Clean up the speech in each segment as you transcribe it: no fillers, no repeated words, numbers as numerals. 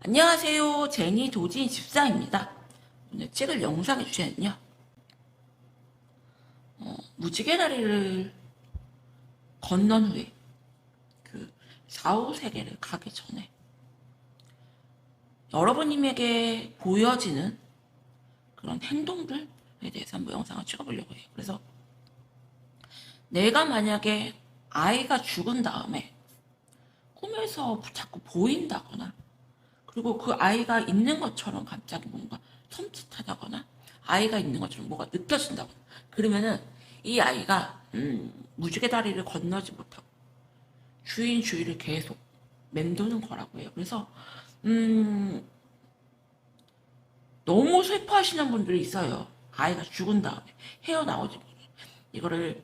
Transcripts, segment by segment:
안녕하세요. 제니 도진 집사입니다. 오늘 찍을 영상의 주제는요. 무지개 다리를 건넌 후에 그 4, 5세계를 가기 전에 여러분님에게 보여지는 그런 행동들에 대해서 한번 영상을 찍어보려고 해요. 그래서 내가 만약에 아이가 죽은 다음에 꿈에서 자꾸 보인다거나 그리고 그 아이가 있는 것처럼 갑자기 뭔가 섬찟하다거나 아이가 있는 것처럼 뭐가 느껴진다거나 그러면은 이 아이가 무지개 다리를 건너지 못하고 주인 주위를 계속 맴도는 거라고 해요. 그래서 너무 슬퍼하시는 분들이 있어요. 아이가 죽은 다음에 헤어나오지 못해. 이거를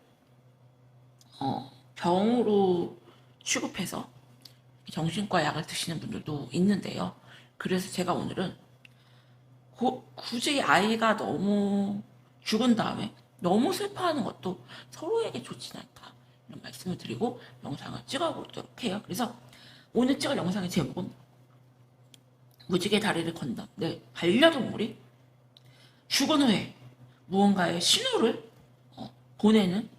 병으로 취급해서 정신과 약을 드시는 분들도 있는데요. 그래서 제가 오늘은 굳이 아이가 너무 죽은 다음에 너무 슬퍼하는 것도 서로에게 좋진 않다. 이런 말씀을 드리고 영상을 찍어보도록 해요. 그래서 오늘 찍을 영상의 제목은 무지개 다리를 건넌 내 반려동물이 죽은 후에 무언가의 신호를 보내는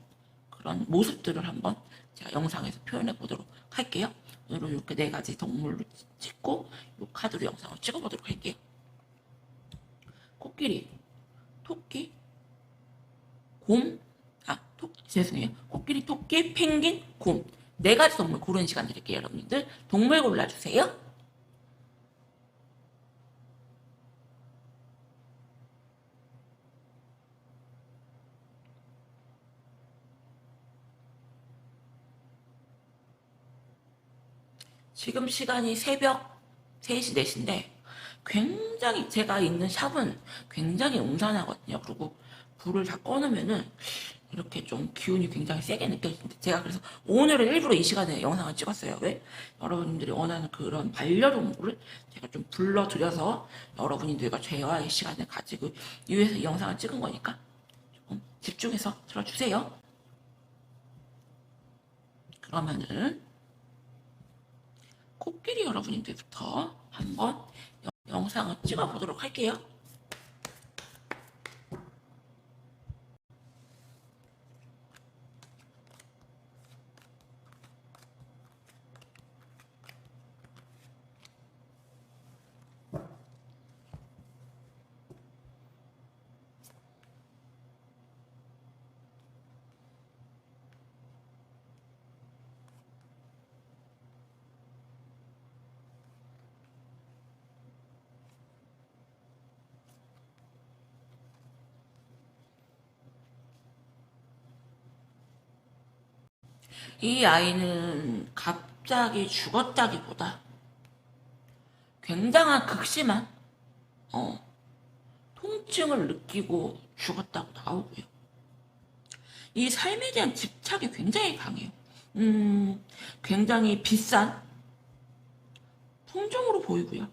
그런 모습들을 한번 제가 영상에서 표현해 보도록 할게요. 오늘은 이렇게 4가지 동물로 찍고 이 카드로 영상을 찍어보도록 할게요. 코끼리, 토끼, 곰, 죄송해요. 코끼리, 토끼, 펭귄, 곰. 4가지 동물 고르는 시간 드릴게요, 여러분들. 동물 골라주세요. 지금 시간이 새벽 3시, 4시인데 굉장히 제가 있는 샵은 굉장히 음산하거든요. 그리고 불을 다 꺼놓으면은 이렇게 좀 기운이 굉장히 세게 느껴지는데 제가 그래서 오늘은 일부러 이 시간에 영상을 찍었어요. 왜? 여러분들이 원하는 그런 반려동물을 제가 좀 불러드려서 여러분들과 대화의 시간을 가지고 위해서 이 영상을 찍은 거니까 조금 집중해서 들어주세요. 그러면은 코끼리 여러분들부터 한번 영상을 찍어보도록 할게요. 이 아이는 갑자기 죽었다기보다 굉장한 극심한 통증을 느끼고 죽었다고 나오고요. 이 삶에 대한 집착이 굉장히 강해요. 굉장히 비싼 품종으로 보이고요.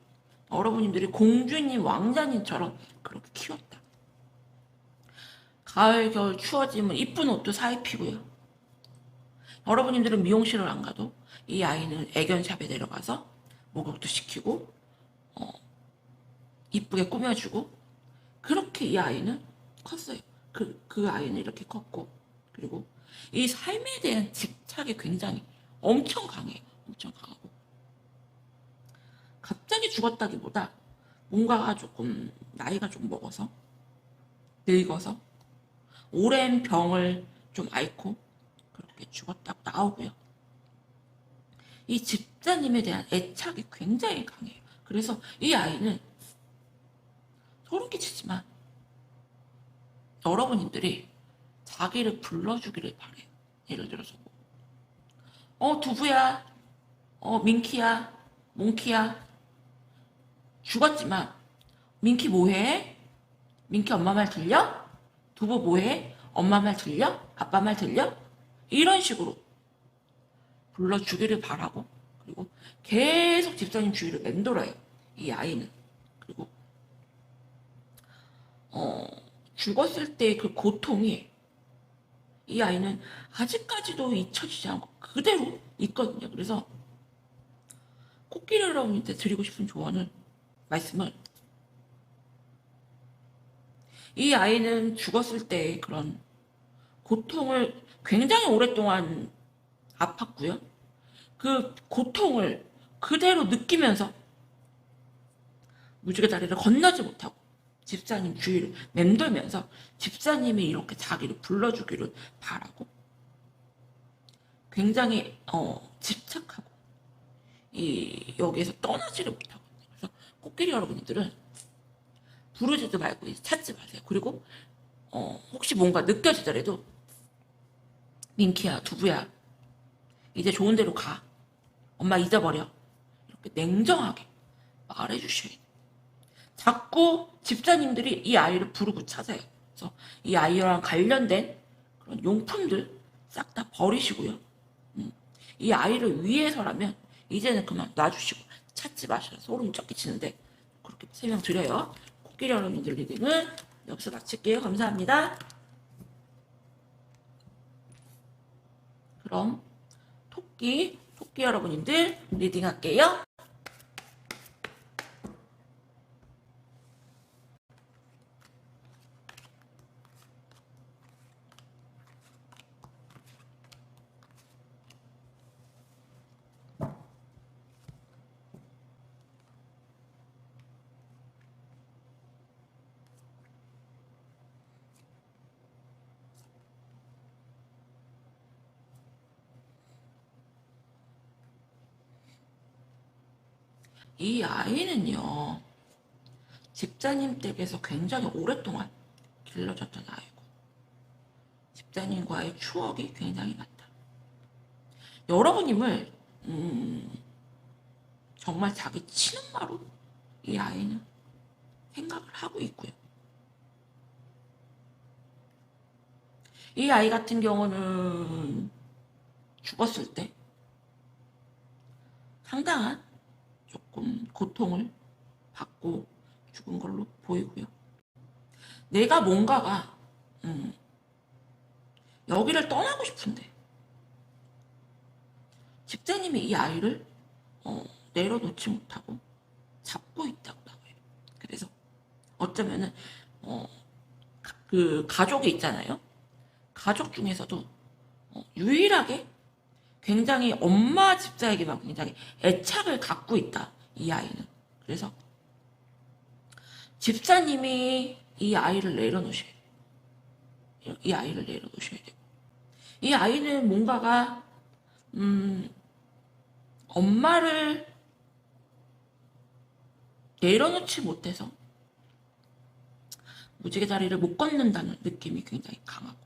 여러분들이 공주님, 왕자님처럼 그렇게 키웠다. 가을, 겨울 추워지면 이쁜 옷도 사입히고요. 여러분들은 미용실을 안 가도 이 아이는 애견샵에 내려가서 목욕도 시키고 이쁘게 꾸며주고 그렇게 이 아이는 컸어요. 그 아이는 이렇게 컸고 그리고 이 삶에 대한 집착이 굉장히 엄청 강해요. 엄청 강하고 갑자기 죽었다기보다 뭔가가 조금 나이가 좀 먹어서 늙어서 오랜 병을 좀 앓고 그렇게 죽었다고 나오고요. 이 집사님에 대한 애착이 굉장히 강해요. 그래서 이 아이는 소름 끼치지만 여러분들이 자기를 불러주기를 바래요. 예를 들어서 두부야, 민키야, 몽키야 죽었지만 민키 뭐해? 민키 엄마 말 들려? 두부 뭐해? 엄마 말 들려? 아빠 말 들려? 이런 식으로 불러주기를 바라고 그리고 계속 집사님 주위를 맴돌아요. 이 아이는. 그리고 죽었을 때 그 고통이 이 아이는 아직까지도 잊혀지지 않고 그대로 있거든요. 그래서 코끼리 여러분한테 드리고 싶은 조언은, 말씀은, 이 아이는 죽었을 때 그런 고통을 굉장히 오랫동안 아팠고요. 그 고통을 그대로 느끼면서 무지개 다리를 건너지 못하고 집사님 주위를 맴돌면서 집사님이 이렇게 자기를 불러주기를 바라고 굉장히 집착하고 여기에서 떠나지를 못하거든요. 그래서 코끼리 여러분들은 부르지도 말고 찾지 마세요. 그리고 혹시 뭔가 느껴지더라도 민키야, 두부야, 이제 좋은 데로 가. 엄마 잊어버려. 이렇게 냉정하게 말해주셔야 돼요. 자꾸 집사님들이 이 아이를 부르고 찾아요. 그래서 이 아이랑 관련된 그런 용품들 싹 다 버리시고요. 이 아이를 위해서라면 이제는 그만 놔주시고 찾지 마셔요. 소름 쫙 끼치는데 그렇게 설명드려요. 코끼리 여러분들 리딩은 여기서 마칠게요. 감사합니다. 그럼 토끼 여러분들 리딩 할게요. 이 아이는요, 집사님 댁에서 굉장히 오랫동안 길러졌던 아이고, 집사님과의 추억이 굉장히 많다. 여러분님을 정말 자기 친엄마로 이 아이는 생각을 하고 있고요. 이 아이 같은 경우는 죽었을 때 상당한 조금 고통을 받고 죽은 걸로 보이고요. 내가 뭔가가 여기를 떠나고 싶은데 집사님이 이 아이를 내려놓지 못하고 잡고 있다고 나와요. 그래서 어쩌면은 그 가족이 있잖아요. 가족 중에서도 유일하게 굉장히 엄마 집사에게만 굉장히 애착을 갖고 있다. 이 아이는. 그래서 집사님이 이 아이를 내려놓으셔야 돼요. 이 아이를 내려놓으셔야 돼요. 이 아이는 뭔가가 엄마를 내려놓지 못해서 무지개 다리를 못 걷는다는 느낌이 굉장히 강하고,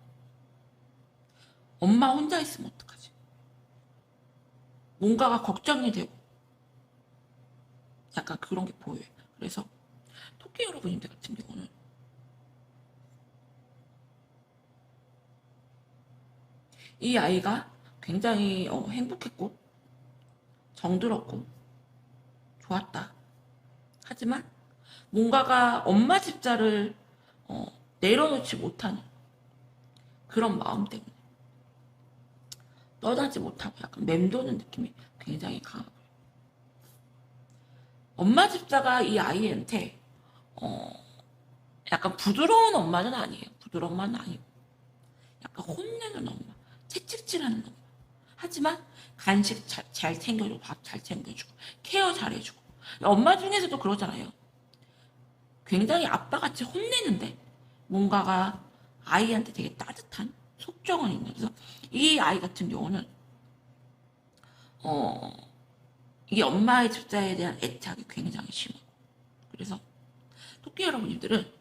엄마 혼자 있으면 어떡하지? 뭔가가 걱정이 되고 약간 그런 게 보여요. 그래서 토끼 여러분들 같은 경우는 이 아이가 굉장히 행복했고 정들었고 좋았다. 하지만 뭔가가 엄마 집자를 내려놓지 못하는 그런 마음 때문에 떠나지 못하고 약간 맴도는 느낌이 굉장히 강하고요. 엄마 집자가 이 아이한테 약간 부드러운 엄마는 아니에요. 부드러운 엄마는 아니고 약간 혼내는 엄마, 채찍질하는 엄마. 하지만 간식 잘 챙겨주고 밥 잘 챙겨주고 케어 잘해주고. 엄마 중에서도 그러잖아요. 굉장히 아빠같이 혼내는데 뭔가가 아이한테 되게 따뜻한 속정은 있는. 그래서 이 아이 같은 경우는 이게 엄마의 집사에 대한 애착이 굉장히 심하고, 그래서 토끼 여러분들은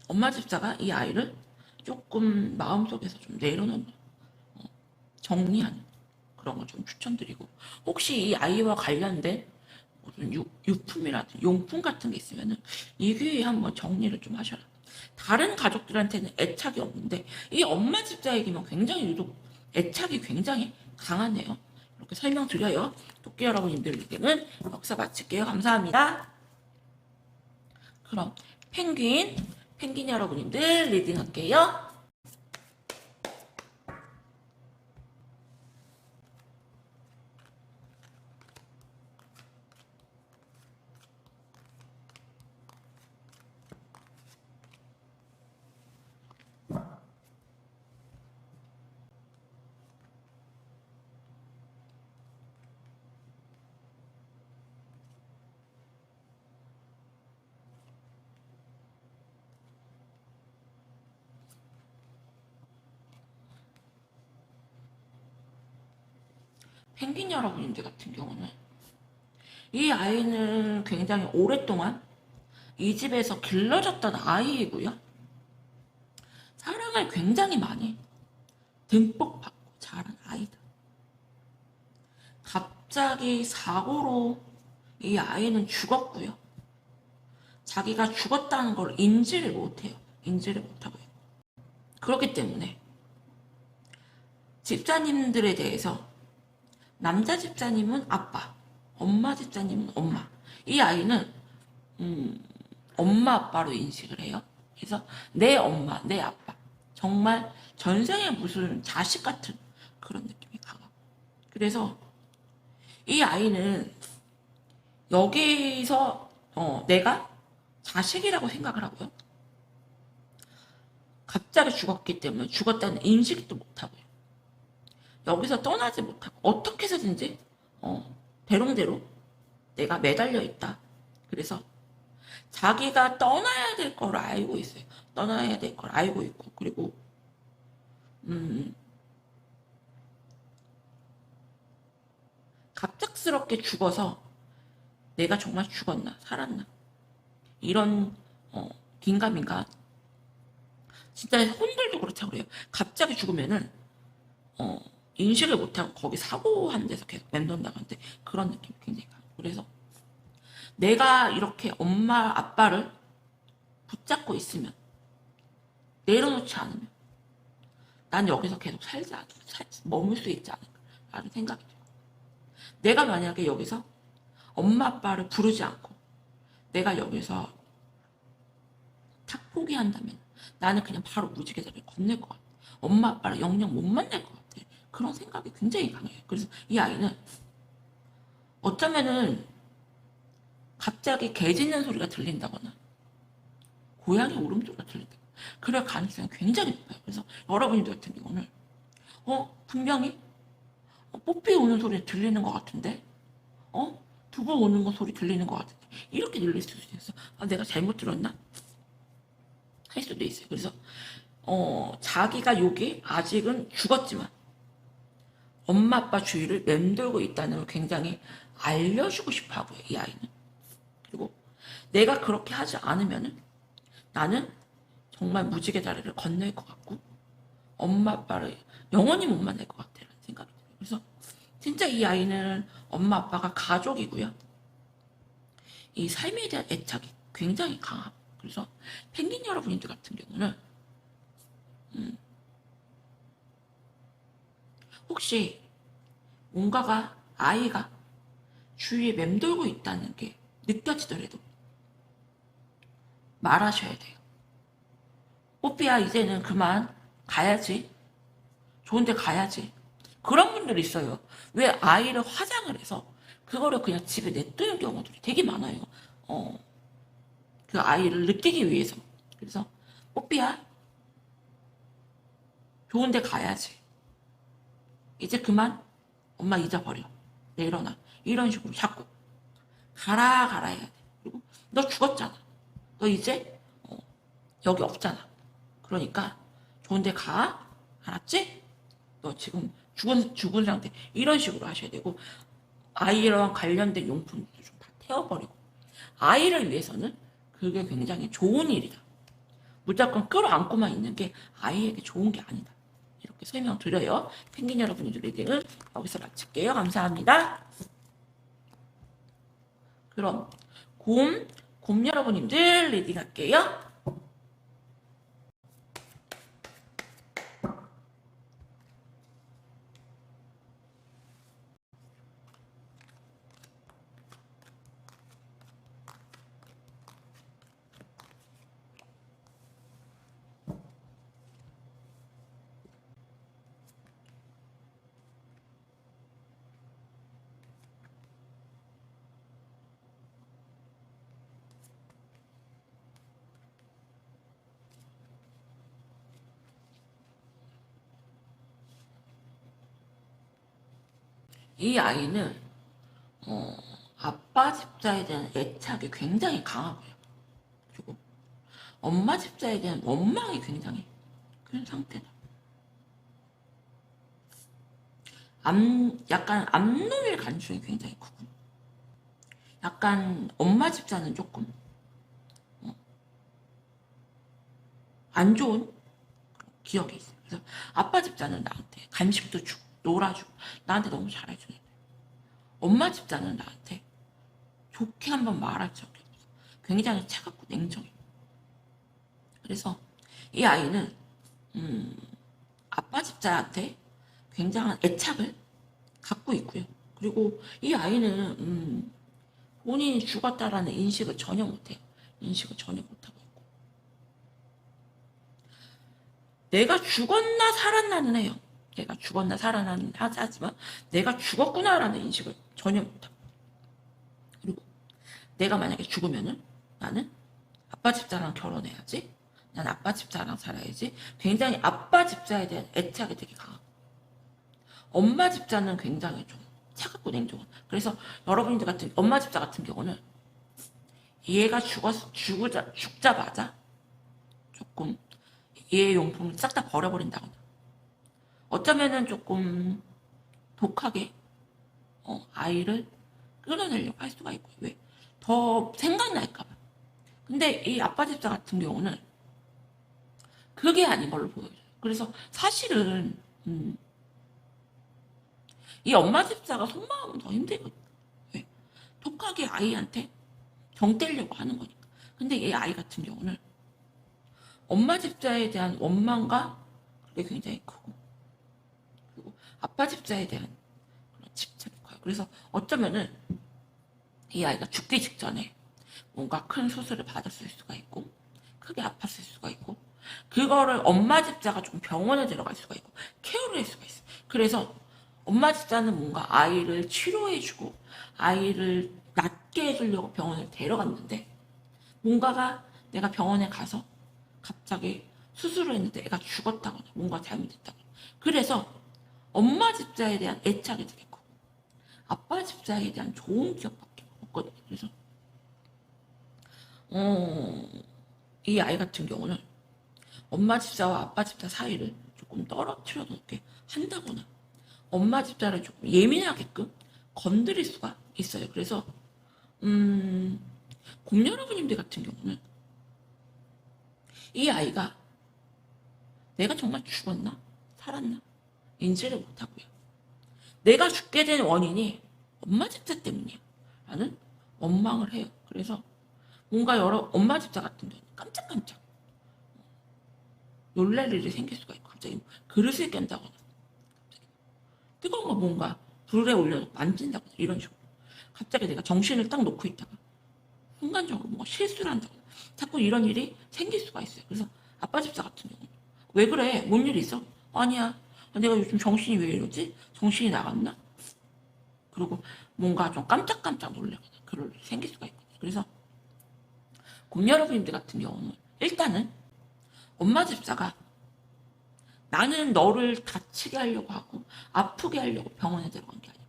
엄마 집사가 이 아이를 조금 마음속에서 좀 내려놓는, 정리하는 그런 걸 좀 추천드리고, 혹시 이 아이와 관련된 무슨 유품이라든지 용품 같은 게 있으면은 이 기회에 한번 정리를 좀 하셔라. 다른 가족들한테는 애착이 없는데 이 엄마 집사에게만 굉장히 유독 애착이 굉장히 강하네요. 이렇게 설명드려요. 토끼 여러분님들 리딩은 여기서 마칠게요. 감사합니다. 그럼 펭귄 여러분님들 리딩 할게요. 펭귄 여러분들 같은 경우는 이 아이는 굉장히 오랫동안 이 집에서 길러졌던 아이이고요. 사랑을 굉장히 많이 듬뿍 받고 자란 아이다. 갑자기 사고로 이 아이는 죽었고요. 자기가 죽었다는 걸 인지를 못해요. 인지를 못하고요. 그렇기 때문에 집사님들에 대해서 남자 집사님은 아빠, 엄마 집사님은 엄마. 이 아이는 엄마 아빠로 인식을 해요. 그래서 내 엄마, 내 아빠. 정말 전생에 무슨 자식 같은 그런 느낌이 강하고. 그래서 이 아이는 여기서 내가 자식이라고 생각을 하고요. 갑자기 죽었기 때문에 죽었다는 인식도 못하고요. 여기서 떠나지 못하고 어떻게 해서든지 대롱대로 내가 매달려 있다. 그래서 자기가 떠나야 될 걸 알고 있어요. 떠나야 될 걸 알고 있고 그리고 갑작스럽게 죽어서 내가 정말 죽었나 살았나 이런 긴가민가 진짜 혼들도 그렇다고 그래요. 갑자기 죽으면은 인식을 못하고 거기 사고한 데서 계속 맴돈다는데 그런 느낌이 굉장히 강해요. 그래서 내가 이렇게 엄마 아빠를 붙잡고 있으면 내려놓지 않으면 난 여기서 계속 머물 수 있지 않을까라는 생각이 들어요. 내가 만약에 여기서 엄마 아빠를 부르지 않고 내가 여기서 탁 포기한다면 나는 그냥 바로 무지개다리를 건널 것 같아. 엄마 아빠를 영영 못 만날 것 같아. 그런 생각이 굉장히 강해요. 그래서 이 아이는 어쩌면은 갑자기 개 짖는 소리가 들린다거나 고양이 울음소리가 들린다거나 그럴 가능성이 굉장히 높아요. 그래서 여러분들 같은 경우는 분명히 뽀삐 우는 소리 들리는 것 같은데 두부 우는 거 소리 들리는 것 같은데 이렇게 들릴 수도 있어. 내가 잘못 들었나? 할 수도 있어요. 그래서 자기가 여기 아직은 죽었지만 엄마 아빠 주위를 맴돌고 있다는 걸 굉장히 알려주고 싶어 하고요. 이 아이는. 그리고 내가 그렇게 하지 않으면은 나는 정말 무지개 다리를 건널 것 같고 엄마 아빠를 영원히 못 만날 것 같다는 생각이 들어요. 그래서 진짜 이 아이는 엄마 아빠가 가족이고요. 이 삶에 대한 애착이 굉장히 강하고 그래서 펭귄 여러분들 같은 경우는 혹시 뭔가가 아이가 주위에 맴돌고 있다는 게 느껴지더라도 말하셔야 돼요. 뽀삐야 이제는 그만 가야지. 좋은데 가야지. 그런 분들이 있어요. 왜 아이를 화장을 해서 그거를 그냥 집에 냅두는 경우들이 되게 많아요. 그 아이를 느끼기 위해서. 그래서 뽀삐야 좋은데 가야지. 이제 그만 엄마 잊어버려. 내일어나. 이런 식으로 자꾸 가라 가라 해야 돼. 그리고 너 죽었잖아. 너 이제 여기 없잖아. 그러니까 좋은데 가. 알았지? 너 지금 죽은 상태. 이런 식으로 하셔야 되고 아이랑 관련된 용품도 좀 다 태워버리고 아이를 위해서는 그게 굉장히 좋은 일이다. 무조건 끌어안고만 있는 게 아이에게 좋은 게 아니다. 이렇게 설명드려요. 펭귄 여러분들 리딩을 여기서 마칠게요. 감사합니다. 그럼 곰 여러분님들 리딩 할게요. 이 아이는 아빠 집사에 대한 애착이 굉장히 강하고요. 그리고 엄마 집사에 대한 원망이 굉장히 큰 상태다. 약간 앞눈을 가능성이 굉장히 크고, 약간 엄마 집사는 조금 안 좋은 기억이 있어요. 그래서 아빠 집사는 나한테 간식도 주고 놀아주고 나한테 너무 잘해주는데, 엄마 집사는 나한테 좋게 한번 말할 적이 없어. 굉장히 차갑고 냉정해. 그래서 이 아이는 아빠 집사한테 굉장한 애착을 갖고 있고요. 그리고 이 아이는 본인이 죽었다라는 인식을 전혀 못해요. 인식을 전혀 못하고 있고, 내가 죽었나 살았나는 해요. 내가 죽었나 살았나는 하지만 내가 죽었구나라는 인식을 전혀 못하고, 그리고 내가 만약에 죽으면은 나는 아빠 집사랑 결혼해야지, 난 아빠 집사랑 살아야지, 굉장히 아빠 집사에 대한 애착이 되게 강하고, 엄마 집사는 굉장히 좀 차갑고 냉정한. 그래서 여러분들 같은 엄마 집사 같은 경우는 얘가 죽자마자 조금 얘의 용품을 싹 다 버려버린다거나, 어쩌면은 조금 독하게 아이를 끌어내려고 할 수가 있고요. 왜? 더 생각날까봐. 근데 이 아빠 집사 같은 경우는 그게 아닌 걸로 보여요. 그래서 사실은 이 엄마 집사가 속마음은 더 힘들거든요. 왜? 독하게 아이한테 정 떼려고 하는 거니까. 근데 이 아이 같은 경우는 엄마 집사에 대한 원망과 그게 굉장히 크고, 그리고 아빠 집사에 대한 그런 집착이 커요. 그래서 어쩌면은 이 아이가 죽기 직전에 뭔가 큰 수술을 받았을 수가 있고, 크게 아팠을 수가 있고, 그거를 엄마 집사가 좀 병원에 들어갈 수가 있고 케어를 할 수가 있어요. 그래서 엄마 집사는 뭔가 아이를 치료해주고 아이를 낫게 해주려고 병원을 데려갔는데, 뭔가가 내가 병원에 가서 갑자기 수술을 했는데 애가 죽었다거나 뭔가 잘못됐다거나, 그래서 엄마 집사에 대한 애착이 되게 크고 아빠 집사에 대한 좋은 기억밖에 없거든요. 그래서 이 아이 같은 경우는 엄마 집사와 아빠 집사 사이를 조금 떨어뜨려 놓게 한다거나, 엄마 집사를 조금 예민하게끔 건드릴 수가 있어요. 그래서 곰 여러분님들 같은 경우는 이 아이가 내가 정말 죽었나 살았나 인지를 못하고요. 내가 죽게 된 원인이 엄마 집사 때문이야 라는 원망을 해요. 그래서 뭔가 엄마 집사 같은 경우는 깜짝깜짝 놀랄 일이 생길 수가 있고, 갑자기 그릇을 깬다거나, 뜨거운 거 뭔가 불에 올려서 만진다거나, 이런 식으로 갑자기 내가 정신을 딱 놓고 있다가 순간적으로 뭔가 실수를 한다거나, 자꾸 이런 일이 생길 수가 있어요. 그래서 아빠 집사 같은 경우는 왜 그래? 뭔 일 있어? 아니야, 내가 요즘 정신이 왜 이러지? 정신이 나갔나? 그리고 뭔가 좀 깜짝깜짝 놀라거나 그럴 일이 생길 수가 있거든요. 그래서 곰 여러분들 같은 경우는 일단은 엄마 집사가 나는 너를 다치게 하려고 하고 아프게 하려고 병원에 데려간 게 아니고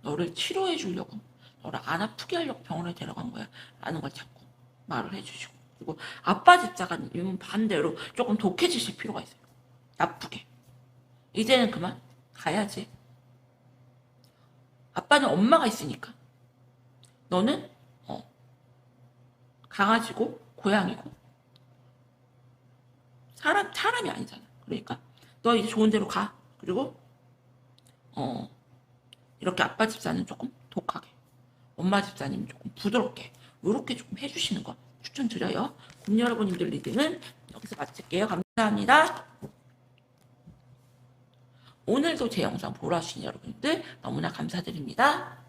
너를 치료해 주려고, 너를 안 아프게 하려고 병원에 데려간 거야 라는 걸 자꾸 말을 해주시고, 그리고 아빠 집사가 반대로 조금 독해지실 필요가 있어요. 나쁘게 이제는 그만 가야지. 아빠는 엄마가 있으니까, 너는 강아지고 고양이고 사람이 아니잖아. 그러니까 너 이제 좋은 데로 가. 그리고 이렇게 아빠 집사는 조금 독하게, 엄마 집사님 조금 부드럽게, 이렇게 조금 해주시는 거 추천드려요. 군 여러분님들 리딩은 여기서 마칠게요. 감사합니다. 오늘도 제 영상 보러 와주신 여러분들 너무나 감사드립니다.